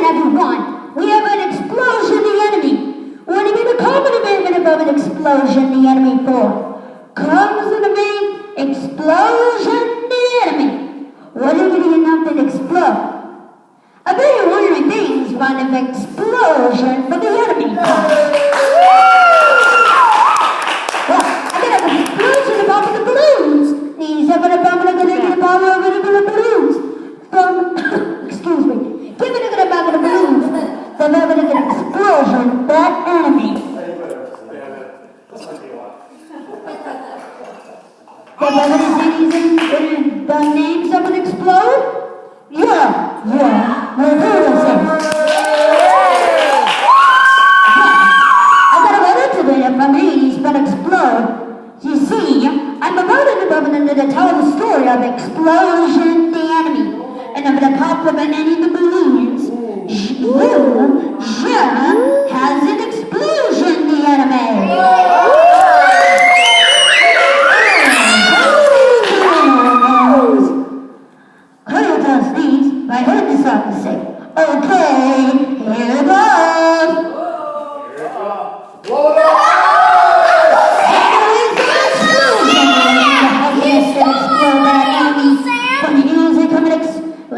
everyone. We have an explosion in the enemy. What do you mean a common event above an explosion in the enemy for? Comes in the main explosion in the enemy. What are you doing nothing explode? I bet you're wondering things about an explosion for the enemy. Well, I got an explosion about the balloons. These are going to bomb the balloons. Excuse me. Give it a good about the balloons. They're going to get an explosion that enemy. The names of an explode? Yeah. We're I got a letter today from Hades from explode. You see, I'm about to tell the story of explosion the enemy. And I'm going to compliment any of the balloons. Has an explosion the enemy. I heard the song say, okay, here it goes. Blow it up!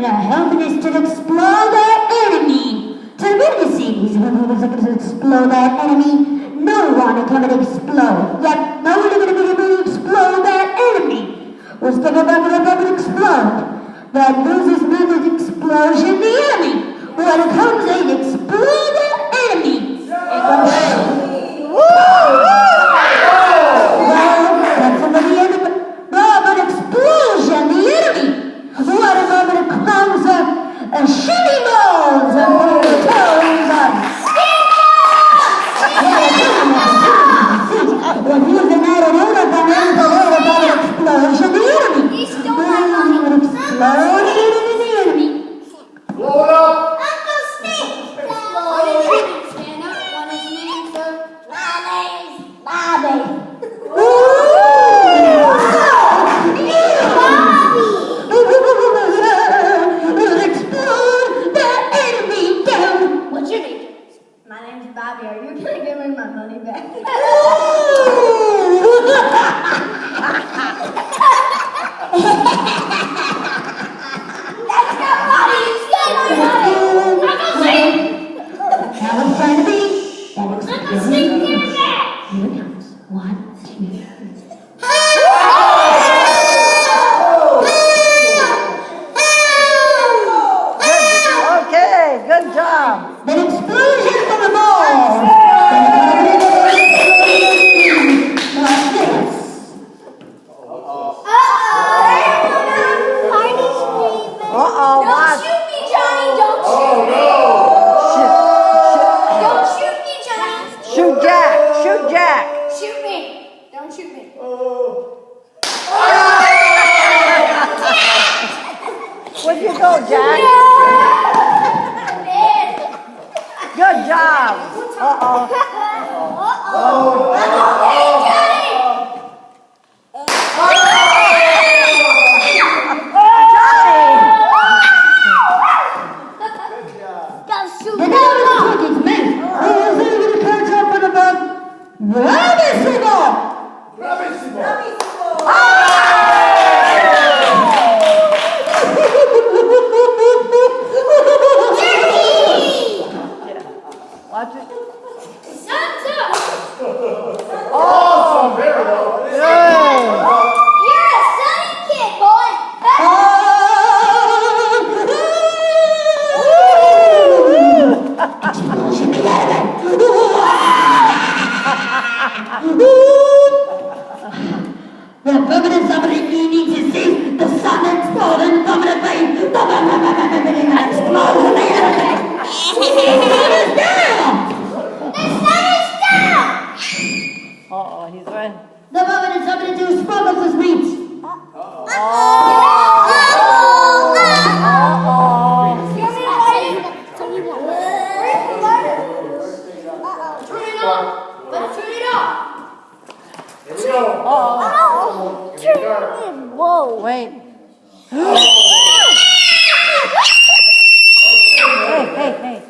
Helping us to explode that enemy. So we're going to see these people to explode that enemy. No one is going to explode. Yep, no one is going to be able to explode that enemy. What's the about to explode? That loses another explosion the enemy. When it comes in, explode that enemy. That's another enemy. But explosion the enemy. What about when it comes a shitty balls and toes when using that about explosion the enemy. He's still not explode the enemy. Blow it up! Uncle Snake! What is your name, Santa? What is your name, sir? My name's Bobby. Explode that enemy down. What's your name? My name's Bobby. Are you going to give me my money back? Where'd you go, Jack? Good job. Uh-oh. Watch it. Santa! Oh, there we go. You're a sunny kid, boy. Somebody needs to see the sun exploding from the face. Explode the enemy. Uh-oh, he's right. The moment it's somebody to smuggle his meat. Whoa, wait. Hey.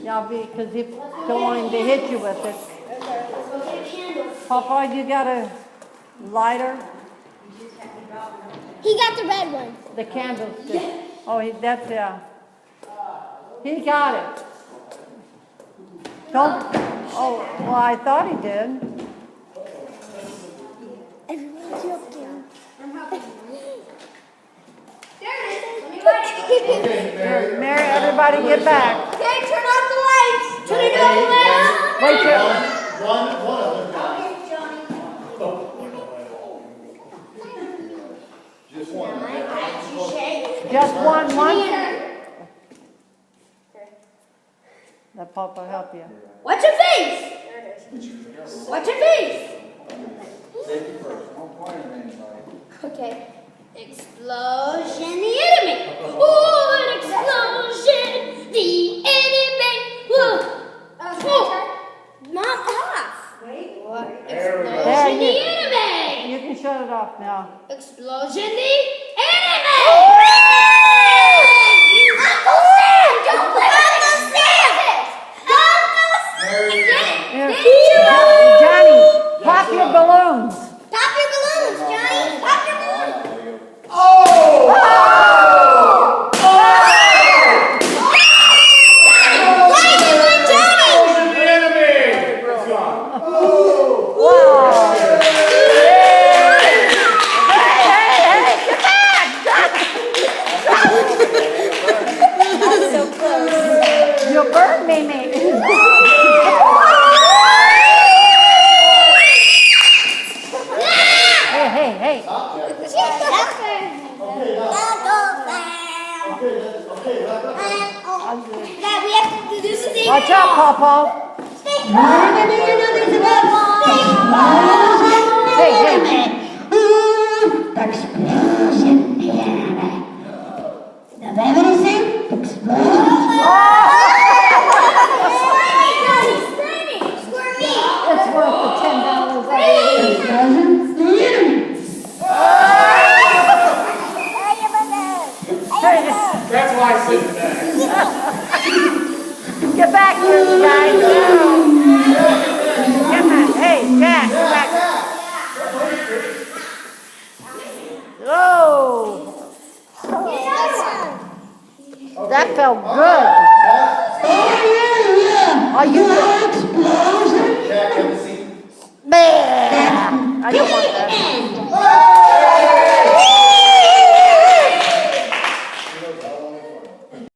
Yeah, because he don't want him to hit you with it. Papa, you got a lighter? He got the red one. The candlestick. Oh, that's, yeah. He got it. Don't, oh, well, I thought he did. Everyone's joking. Here, Mary, everybody get back. Okay, turn off the lights. Turn it off the lights. Wait till, One of them guys. Just one. just one. Let Papa help you. Watch your face. Watch your face. Safety first. Don't point at anybody. Okay. Explosion, the enemy. Oh, an explosion, the enemy. Whoa. Knock off. Wait. What? There we go. Explosion, There, the enemy. You can shut it off now. Explosion, the enemy. Uncle Sam, don't play Uncle Sam. Here, Uncle Sam. Johnny, pop your balloons. Pop your balloons, Johnny. Pop your balloons. You burned me, maybe. Hey. Dad, we have to do this thing. Watch out, Papa. Explosion, yeah. Now, everybody sing? Explosion. It's worth the $10 every week. Explosion, the enemy. That's why I sit back. Get back here, guys. Come on. Hey, Jack, get back. Whoa. That felt good. Are you Explosion. Jack, have a seat. I don't want that.